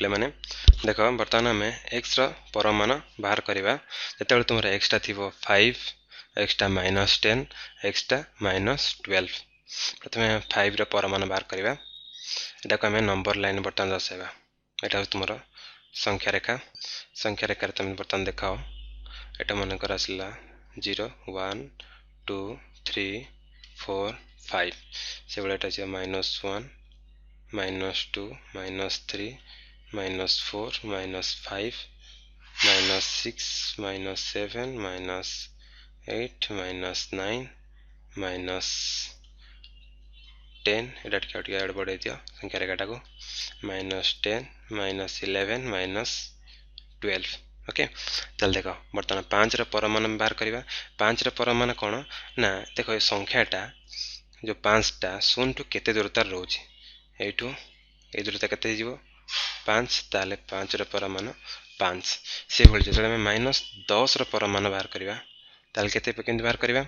पे मैंने देख बर्तमान आम एक्स परमाण बाहर करवा जो तुम एक्सटा थी 5 एक्सटा -10 एक्सटा -12 प्रथम 5 परमाण बाहर करवा यहाँ को आम नंबर लाइन बर्तमान दर्शाइबा यहाँ तुम संख्या रेखार तुम बर्तमान देखाओ यहाँ मनकर आसला 0 1 2 3 4 5 से भाई यहाँ -1 -2 -3 -4 -5 -6 -7 -8 -9 -10 এটা টিকে আড বড়াই দিও সংখ্যা রেখাটাকে -10 -11 -12 ओके चल देख बर्तमान 5 परमाण बाहर करवा 5 परमाण कौन ना देख ये संख्याटा जो 5टा 0 टू केते दूरतार रोचे एठू ए दूरता केते जीवो 5 ताले 5 परमाण 5 से भली जो -10 परमाण बाहर करवा ताल केते केमती बाहर करवा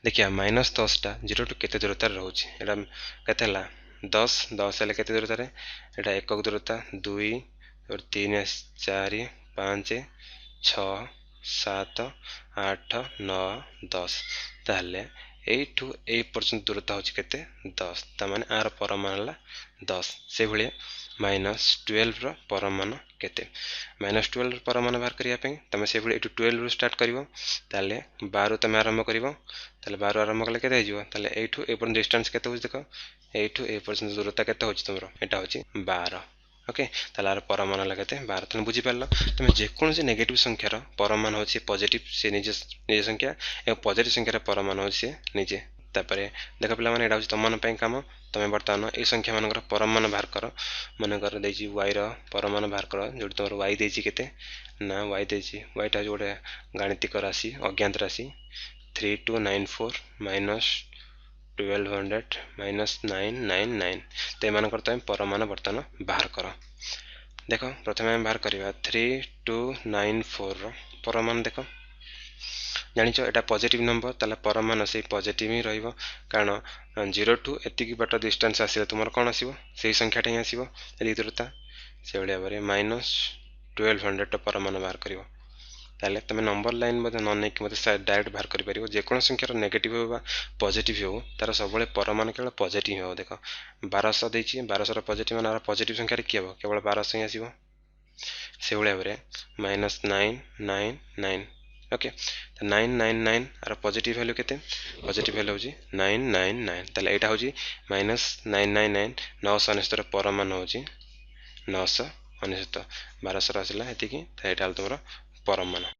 देखिए -10 टा 0 टू केते दूरतार रोचे एटा केते हला 10 10 हेले केते दूरतार एटा एकक दूरता 2 और 3 4 5 6 7 8 9 10 ताहले एठू ए पर्यंत दूरता होची केते 10 तामाने आर परमाण हला 10 से भली -12 रो परमाण केते -12 परमाण बाहर करिया पे तमे से भली एटू 12 रो स्टार्ट करिवो ताले 12 तमे आरंभ करिवो ताले 12 आरंभ कले केते हिजो ताले एठू ए पर्यंत डिस्टेंस केते होची देखो एठू ए पर्यंत दूरता केते होची तुमरो एटा होची 12 ओके तालार परमाण लगते 12 तुम बुझी पारल तुम जेकोसी नेगेटिव संख्यार परमाण होची पॉजिटिव से निजे निजे संख्या ए पॉजिटिव संख्यार परमाण होची निजे तापरे देख पिला माने एटा होची तमन पई काम तमे बर्तमान ए संख्या मानकर परमाण बाहर कर मानकर देजी y रो परमाण बाहर कर जोटी तोर y देजी केते ना y देजी y टा जोडे गाणितिक राशि अज्ञात राशि 3294 -1200 -999 तो एम तुम परमाण बर्तमान बाहर कर देख प्रथम बाहर करवा 3294 परमाण देख जानिच एटा पॉजिटिव नंबर ताला परमाण से पॉजिटिव ही रहिबो कारण 0 टू एतिकी बाट डिस्टेंस आसिले तुमर कोन आसीबो सेही संख्याटा ही आसीबो एति दूरता से भलिया बारे -1200 परमाण बाहर करिवो ताले तमे नंबर लाइन मते न नै कि मते डायरेक्ट बाहर करि परिबो जे कोन संख्यार नेगेटिव हो बा पॉजिटिव हो तार सबले परमाण केवल पॉजिटिव हो देख 1200 देछि 1200 रो पॉजिटिव माने पॉजिटिव संख्या रे कि हो केवल 1200 ही आसीबो से भलिया बारे -999 ओके तो 999 आर पॉजिटिव वैल्यू केते पॉजिटिव वैल्यू होजी 999 ताले एटा होजी -999 969 परमाण होजी 969 1200 आसिला एतिकी त एटा तुमरो परमाण।